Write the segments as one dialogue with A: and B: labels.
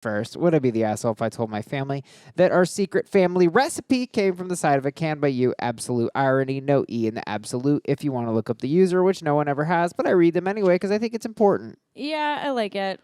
A: First, would I be the asshole if I told my family that our secret family recipe came from the side of a can by you? Absolute irony. No E in the absolute if you want to look up the user, which no one ever has, but I read them anyway because I think it's important.
B: Yeah, I like it.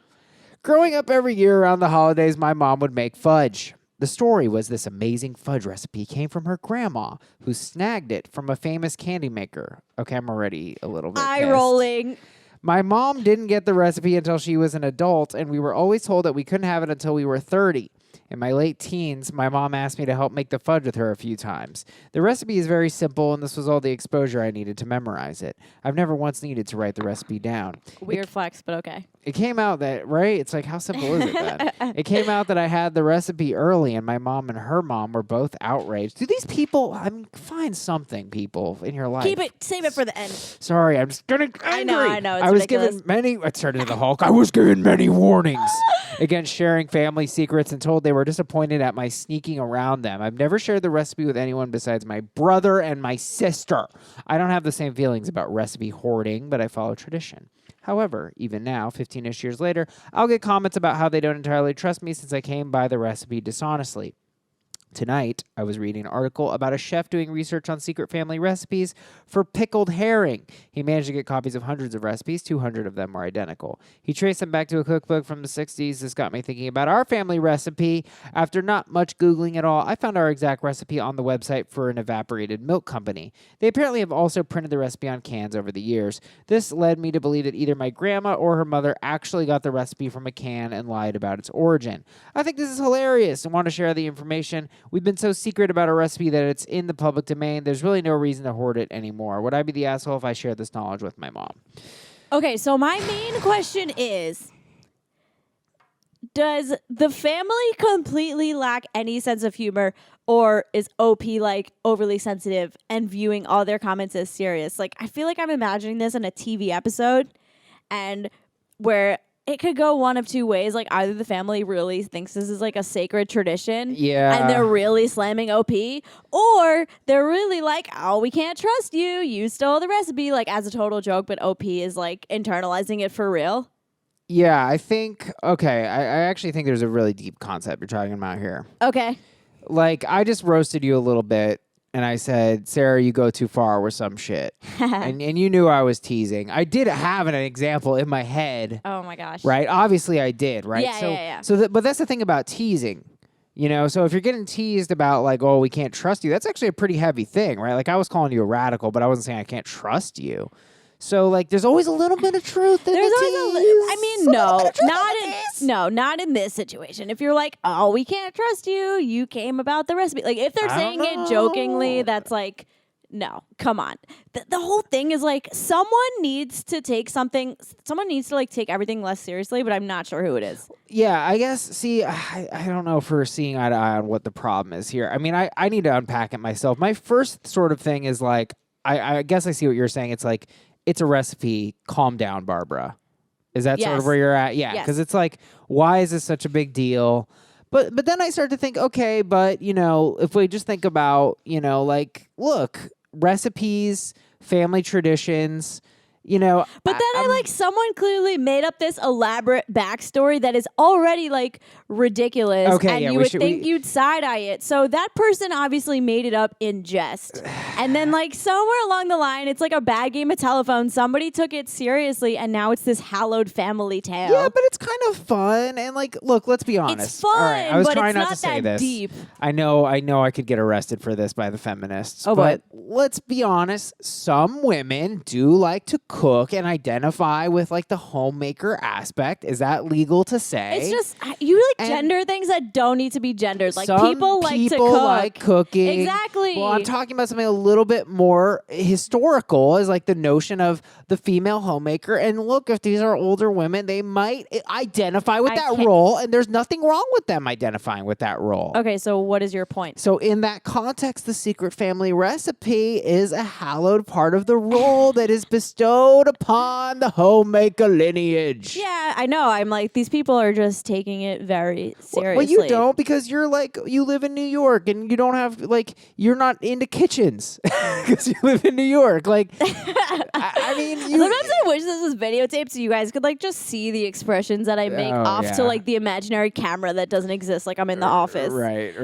A: Growing up every year around the holidays, my mom would make fudge. The story was this amazing fudge recipe came from her grandma, who snagged it from a famous candy maker. Okay, I'm already a little bit
B: Eye
A: pissed.
B: rolling.
A: My mom didn't get the recipe until she was an adult, and we were always told that we couldn't have it until we were 30. In my late teens, my mom asked me to help make the fudge with her a few times. The recipe is very simple, and this was all the exposure I needed to memorize it. I've never once needed to write the recipe down.
B: Weird flex, but okay.
A: It came out that, right? It's like, how simple is it then? It came out that I had the recipe early, and my mom and her mom were both outraged. Do these people, I mean, find something, people, in your life.
B: Save it for the end.
A: Sorry, I'm just getting angry.
B: I know. It's
A: I was
B: ridiculous.
A: given many, I turned into the Hulk. I was given many warnings against sharing family secrets and told they were disappointed at my sneaking around them. I've never shared the recipe with anyone besides my brother and my sister. I don't have the same feelings about recipe hoarding, but I follow tradition. However, even now, 15-ish years later, I'll get comments about how they don't entirely trust me since I came by the recipe dishonestly. Tonight, I was reading an article about a chef doing research on secret family recipes for pickled herring. He managed to get copies of hundreds of recipes. 200 of them were identical. He traced them back to a cookbook from the 60s. This got me thinking about our family recipe. After not much Googling at all, I found our exact recipe on the website for an evaporated milk company. They apparently have also printed the recipe on cans over the years. This led me to believe that either my grandma or her mother actually got the recipe from a can and lied about its origin. I think this is hilarious and want to share the information. We've been so secret about a recipe that it's in the public domain. There's really no reason to hoard it anymore. Would I be the asshole if I shared this knowledge with my mom?
B: Okay, so my main question is, does the family completely lack any sense of humor, or is OP like overly sensitive and viewing all their comments as serious? Like, I feel like I'm imagining this in a TV episode, and where it could go one of two ways. Like, either the family really thinks this is like a sacred tradition, and they're really slamming OP, or they're really like, oh, we can't trust you. You stole the recipe, like as a total joke, but OP is like internalizing it for real.
A: Yeah, I think, okay, I actually think there's a really deep concept you're talking about here.
B: Okay.
A: Like, I just roasted you a little bit, and I said, Sarah, you go too far with some shit. and you knew I was teasing. I did have an example in my head.
B: Oh, my gosh.
A: Right? Obviously, I did, right?
B: Yeah.
A: But that's the thing about teasing. You know, so if you're getting teased about, like, oh, we can't trust you, that's actually a pretty heavy thing, right? Like, I was calling you a radical, but I wasn't saying I can't trust you. So, like, there's always a little bit of truth in the tease.
B: I mean, not in this situation. If you're like, oh, we can't trust you, you came about the recipe. Like, if they're saying it jokingly, that's like, no, come on. The whole thing is like, someone needs to take like take everything less seriously, but I'm not sure who it is.
A: Yeah, I guess, see, I don't know if we're seeing eye to eye on what the problem is here. I mean, I need to unpack it myself. My first sort of thing is like, I guess I see what you're saying. It's like, it's a recipe. Calm down, Barbara. Is that sort of where you're at? Yeah, because it's like, why is this such a big deal? But then I start to think, okay, but, you know, if we just think about, you know, like, look, recipes, family traditions, you know.
B: But then I like, someone clearly made up this elaborate backstory that is already like ridiculous.
A: Okay,
B: and
A: yeah,
B: you would think you'd side eye it. So that person obviously made it up in jest. And then like somewhere along the line, it's like a bad game of telephone. Somebody took it seriously, and now it's this hallowed family tale.
A: Yeah, but it's kind of fun. And like, look, let's be honest.
B: It's fun,
A: all right, I was
B: but
A: trying
B: it's
A: not to say this.
B: deep.
A: I know I could get arrested for this by the feminists.
B: Oh,
A: but let's be honest. Some women do like to cook and identify with like the homemaker aspect. Is that legal to say?
B: It's just, you like gender things that don't need to be gendered. Like,
A: some
B: people like to cook.
A: like cooking.
B: Exactly.
A: Well, I'm talking about something a little bit more historical, is like the notion of the female homemaker. And look, if these are older women, they might identify with that role, and there's nothing wrong with them identifying with that role.
B: Okay, so what is your point?
A: So in that context, the secret family recipe is a hallowed part of the role that is bestowed bestowed upon the homemaker lineage.
B: Yeah, I know. I'm like, these people are just taking it very seriously.
A: Well, you don't, because you're like, you live in New York and you don't have, like, you're not into kitchens because you live in New York. Like, I mean,
B: Sometimes I wish this was videotaped so you guys could like just see the expressions that I make to like the imaginary camera that doesn't exist, like I'm in the office.
A: Right.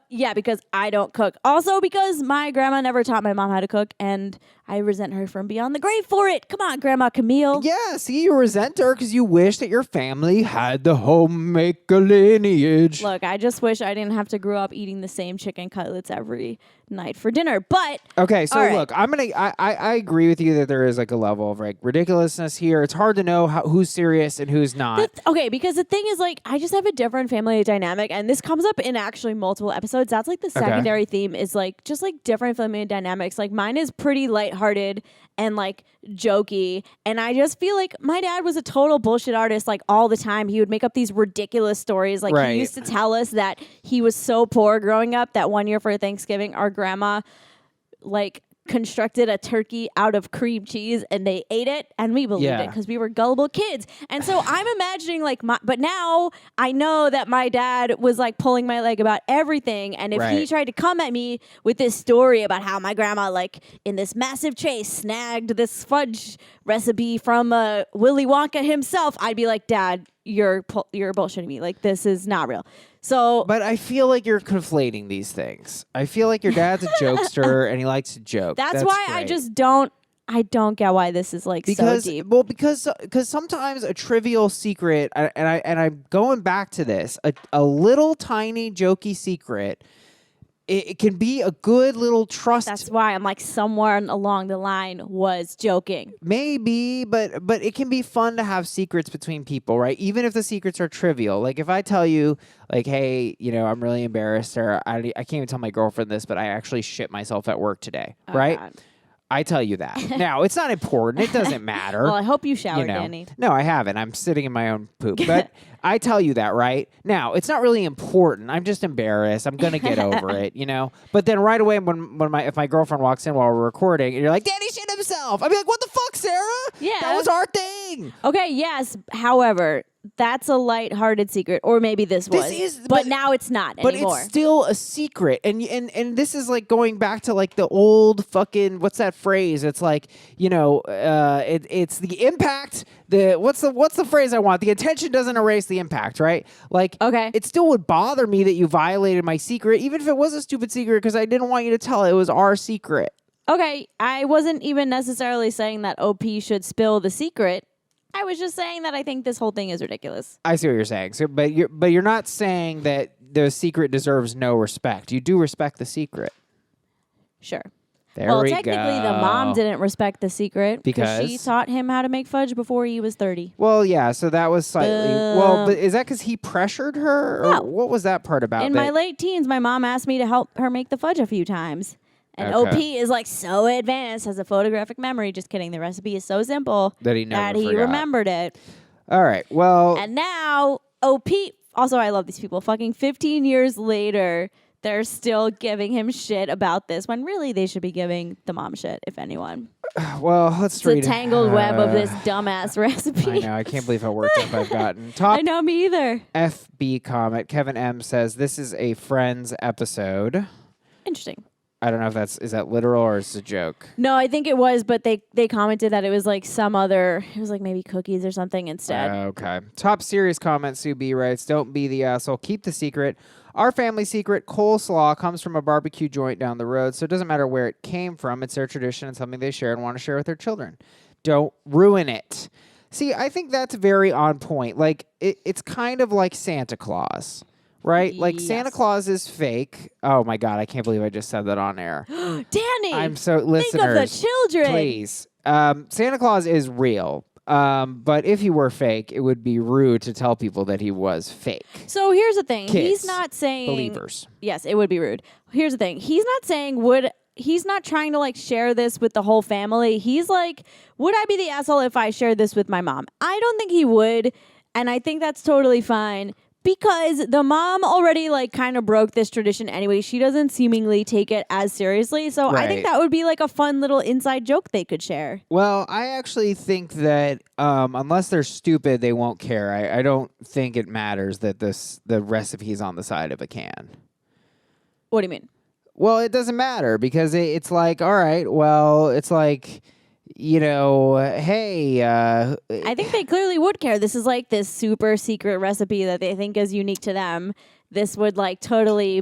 B: Yeah, because I don't cook. Also because my grandma never taught my mom how to cook, and I resent her from beyond the grave for it. Come on, Grandma Camille.
A: Yeah, see, you resent her because you wish that your family had the homemaker lineage.
B: Look, I just wish I didn't have to grow up eating the same chicken cutlets every night for dinner. But
A: okay, so
B: right.
A: Look, I agree with you that there is like a level of like ridiculousness here. It's hard to know who's serious and who's not.
B: Okay, because the thing is, like, I just have a different family dynamic, and this comes up in actually multiple episodes. That's like the secondary theme is like just like different family dynamics. Like mine is pretty lighthearted and like jokey, and I just feel like my dad was a total bullshit artist. Like all the time, he would make up these ridiculous stories. Like he used to tell us that he was so poor growing up that one year for Thanksgiving, our grandma like constructed a turkey out of cream cheese and they ate it, and we believed it because we were gullible kids. And so I'm imagining like but now I know that my dad was like pulling my leg about everything, and if he tried to come at me with this story about how my grandma like in this massive chase snagged this fudge recipe from Willy Wonka himself, I'd be like, Dad, you're bullshitting me. Like this is not real. So,
A: but I feel like you're conflating these things. I feel like your dad's a jokester and he likes to joke.
B: That's why great. I don't get why this is like so deep.
A: Well, because sometimes a trivial secret, and I'm going back to this, a little tiny jokey secret, it can be a good little trust.
B: That's why I'm like somewhere along the line was joking.
A: Maybe, but it can be fun to have secrets between people, right? Even if the secrets are trivial. Like if I tell you, like, hey, I'm really embarrassed, or I can't even tell my girlfriend this, but I actually shit myself at work today, right? God. I tell you that. Now, it's not important. It doesn't matter.
B: Well, I hope you showered, Danny.
A: No, I haven't. I'm sitting in my own poop. But I tell you that, right? Now, it's not really important. I'm just embarrassed. I'm going to get over it, But then right away, if my girlfriend walks in while we're recording, and you're like, Danny shit himself. I'd be like, what the fuck, Sarah?
B: Yeah.
A: That was our thing.
B: Okay, yes. However, that's a lighthearted secret, or maybe this was. But now it's not anymore.
A: But it's still a secret, and this is like going back to like the old fucking, what's that phrase? It's like it's the impact. What's the phrase I want? The intention doesn't erase the impact, right? Like,
B: okay,
A: it still would bother me that you violated my secret, even if it was a stupid secret, because I didn't want you to tell it. It was our secret.
B: Okay, I wasn't even necessarily saying that OP should spill the secret. I was just saying that I think this whole thing is ridiculous.
A: I see what you're saying. So, but you're not saying that the secret deserves no respect. You do respect the secret.
B: Sure.
A: Technically,
B: the mom didn't respect the secret
A: because
B: she taught him how to make fudge before he was 30.
A: Well, yeah, so that was slightly... Well, but is that because he pressured her?
B: No.
A: Or what was that part about?
B: In my late teens, my mom asked me to help her make the fudge a few times. And OP is like so advanced, has a photographic memory. Just kidding. The recipe is so simple
A: that he
B: remembered it.
A: All right. Well,
B: and now OP. Also, I love these people. Fucking 15 years later, they're still giving him shit about this when really they should be giving the mom shit, if anyone.
A: Well, let's read
B: it. It's a tangled web of this dumbass recipe.
A: I know. I can't believe how worked up I've gotten.
B: I know, me either.
A: FB comment. Kevin M says, this is a Friends episode.
B: Interesting.
A: I don't know if is that literal or is it a joke?
B: No, I think it was, but they commented that it was like it was like maybe cookies or something instead.
A: Okay. Top serious comment, Sue B writes, don't be the asshole, keep the secret. Our family secret, coleslaw, comes from a barbecue joint down the road, so it doesn't matter where it came from. It's their tradition and something they share and want to share with their children. Don't ruin it. See, I think that's very on point. Like, it's kind of like Santa Claus. Right? Like,
B: yes.
A: Santa Claus is fake. Oh, my God. I can't believe I just said that on air.
B: Danny!
A: I'm so... Listeners,
B: think of the children!
A: Please. Santa Claus is real. But if he were fake, it would be rude to tell people that he was fake.
B: So here's the thing.
A: Kids,
B: he's not saying...
A: Believers.
B: Yes, it would be rude. Here's the thing. He's not saying He's not trying to like share this with the whole family. He's like, would I be the asshole if I shared this with my mom? I don't think he would. And I think that's totally fine. Because the mom already like kind of broke this tradition anyway. She doesn't seemingly take it as seriously. So I think
A: Right.
B: that would be like a fun little inside joke they could share.
A: Well, I actually think that unless they're stupid, they won't care. I don't think it matters that the recipe is on the side of a can.
B: What do you mean?
A: Well, it doesn't matter because it's like, all right, well, it's like, hey.
B: I think they clearly would care. This is like this super secret recipe that they think is unique to them. This would like totally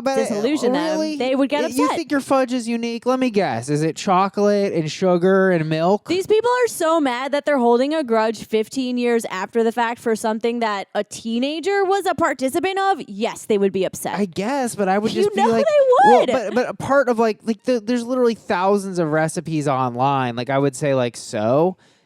B: disillusion them.
A: Really?
B: They would get upset.
A: You think your fudge is unique? Let me guess. Is it chocolate and sugar and milk?
B: These people are so mad that they're holding a grudge 15 years after the fact for something that a teenager was a participant of. Yes, they would be upset.
A: I guess, but I would just be
B: know
A: like,
B: they would.
A: Well, but a part of there's literally thousands of recipes online. Like I would say, like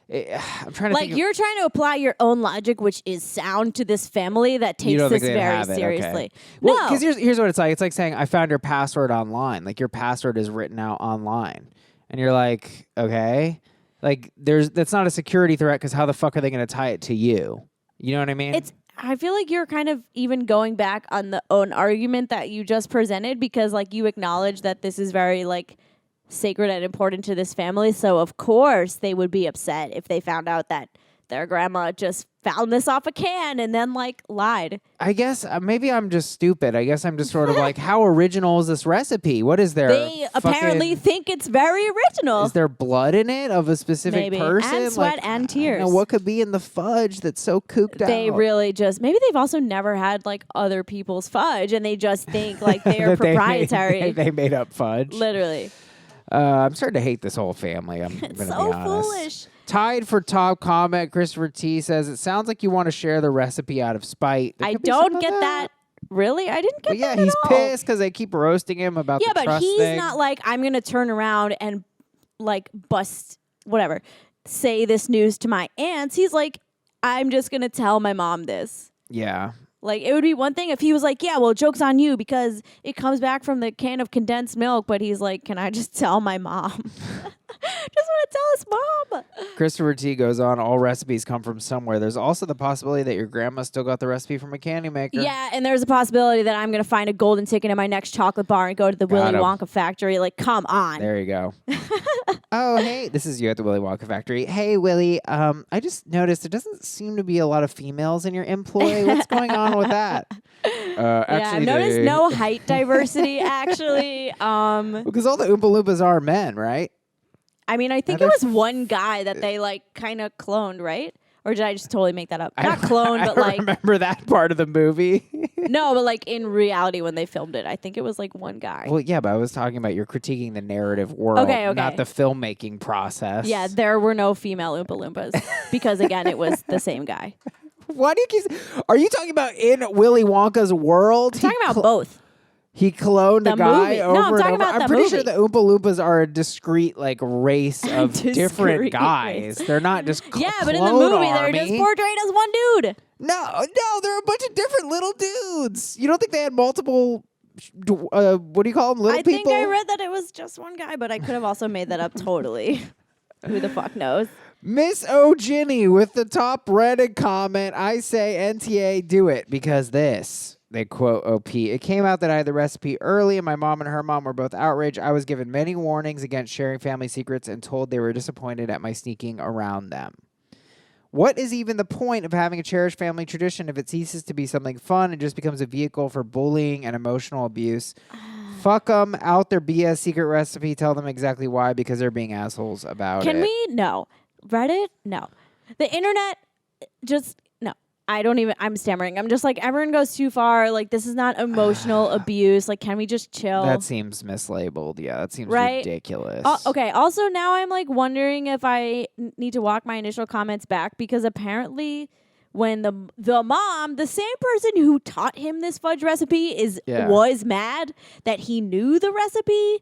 A: I'm trying to
B: like
A: think.
B: You're trying to apply your own logic, which is sound, to this family that takes
A: don't
B: this
A: think they'd
B: very
A: have it,
B: seriously.
A: okay. Well,
B: No,
A: because here's what it's like. It's like saying I found your password online. Like your password is written out online, and you're like, okay, like that's not a security threat because how the fuck are they going to tie it to you? You know what I mean?
B: I feel like you're kind of even going back on the own argument that you just presented, because like you acknowledge that this is very like sacred and important to this family. So of course they would be upset if they found out that their grandma just found this off a can and then like lied.
A: I guess maybe I'm just stupid. I guess I'm just sort of like, how original is this recipe? What is there?
B: They apparently think it's very original.
A: Is there blood in it of a specific
B: Maybe.
A: person?
B: And sweat and tears.
A: I don't know, what could be in the fudge that's so cooked out?
B: They really just, maybe they've also never had like other people's fudge and they just think like they're
A: That
B: proprietary.
A: They made up fudge.
B: Literally.
A: I'm starting to hate this whole family. I'm going to be
B: So
A: honest.
B: foolish.
A: Tied for top comment, Christopher T says, it sounds like you want to share the recipe out of spite. There
B: I
A: could be
B: don't
A: some of
B: get that. Really? I didn't get
A: But yeah,
B: that
A: he's
B: at all.
A: pissed because they keep roasting him about
B: Yeah,
A: the
B: but
A: trust
B: he's
A: thing.
B: not like, I'm going to turn around and like bust, whatever, say this news to my aunts. He's like, I'm just going to tell my mom this.
A: Yeah.
B: Like, it would be one thing if he was like, yeah, well, joke's on you because it comes back from the can of condensed milk. But he's like, can I just tell my mom? Just want to tell his mom.
A: Christopher T goes on, all recipes come from somewhere. There's also the possibility that your grandma still got the recipe from a candy maker.
B: Yeah, and there's a possibility that I'm going to find a golden ticket in my next chocolate bar and go to the Willy
A: him.
B: Wonka factory. Like, come on.
A: There you go. Oh, hey, this is you at the Willy Wonka factory. Hey, Willy, I just noticed there doesn't seem to be a lot of females in your employ. What's going on with that?
B: Yeah, I've
A: Actually,
B: noticed no height diversity, actually.
A: Because all the Oompa Loompas are men, right?
B: I mean, I think it was one guy that they, like, kind of cloned, right? Or did I just totally make that up? Not cloned, but,
A: I
B: like...
A: remember that part of the movie.
B: No, but, like, in reality when they filmed it, I think it was, like, one guy.
A: Well, yeah, but I was talking about you're critiquing the narrative world,
B: Okay.
A: not the filmmaking process.
B: Yeah, there were no female Oompa Loompas because, again, it was the same guy.
A: Why do you keep... Are you talking about in Willy Wonka's world?
B: I'm talking about both.
A: He cloned
B: The
A: a guy
B: movie.
A: over
B: No, I'm
A: and
B: talking
A: over.
B: about
A: I'm
B: the
A: pretty
B: movie.
A: sure the Oompa Loompas are a discrete like race of different
B: Discrete
A: guys. They're not just
B: Yeah, but in the
A: clone
B: movie,
A: army.
B: they're just portrayed as one dude.
A: No, they're a bunch of different little dudes. You don't think they had multiple? What do you call them? Little
B: I
A: people?
B: think I read that it was just one guy, but I could have also made that up totally. Who the fuck knows?
A: Miss O'Ginny with the top Reddit comment. I say NTA do it because this. They quote OP. It came out that I had the recipe early and my mom and her mom were both outraged. I was given many warnings against sharing family secrets and told they were disappointed at my sneaking around them. What is even the point of having a cherished family tradition if it ceases to be something fun and just becomes a vehicle for bullying and emotional abuse? Fuck them, out their BS secret recipe, tell them exactly why, because they're being assholes about it.
B: Can we? No. Reddit? No. The internet? Just no. I don't even, I'm stammering. I'm just like, everyone goes too far. Like, this is not emotional abuse. Like, can we just chill?
A: That seems mislabeled. Yeah, that seems
B: Right?
A: ridiculous.
B: Okay. Also, now I'm like wondering if I need to walk my initial comments back because apparently when the mom, the same person who taught him this fudge recipe was mad that he knew the recipe.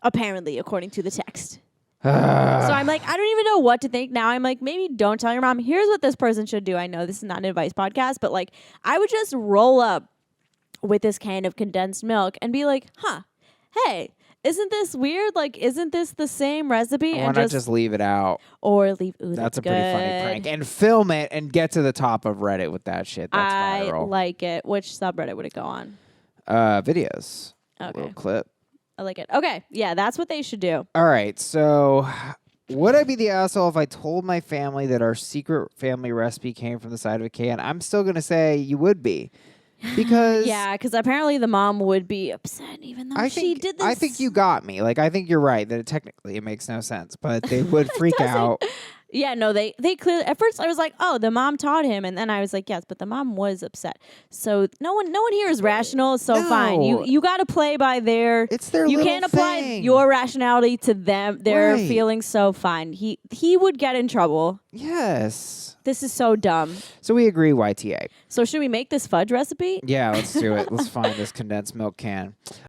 B: Apparently, according to the text. So I'm like, I don't even know what to think. Now I'm like, maybe don't tell your mom. Here's what this person should do. I know this is not an advice podcast, but like, I would just roll up with this can of condensed milk and be like, hey, Isn't this weird? Like, isn't this the same recipe?
A: Why
B: And
A: not just leave it out?
B: or leave. Ooh,
A: That's a
B: good.
A: pretty funny prank. And film it and get to the top of Reddit with that shit. That's
B: I
A: viral.
B: like it. Which subreddit would it go on?
A: Videos.
B: Okay.
A: Little clip.
B: I like it. Okay. Yeah, that's what they should do.
A: All right. So, would I be the asshole if I told my family that our secret family recipe came from the side of a can? I'm still going to say you would be. Because
B: Yeah, because apparently the mom would be upset even though she did this.
A: I think you got me. Like, I think you're right that technically it makes no sense, but they would freak out.
B: Yeah, no, they clearly. At first, I was like, "Oh, the mom taught him," and then I was like, "Yes," but the mom was upset. So no one here is rational. So fine, you got to play by their.
A: It's their
B: You
A: little
B: can't apply
A: thing.
B: your rationality to them. Their
A: Right.
B: feelings. So fine, he would get in trouble.
A: Yes.
B: This is so dumb.
A: So we agree, YTA.
B: So should we make this fudge recipe?
A: Yeah, let's do it. Let's find this condensed milk can.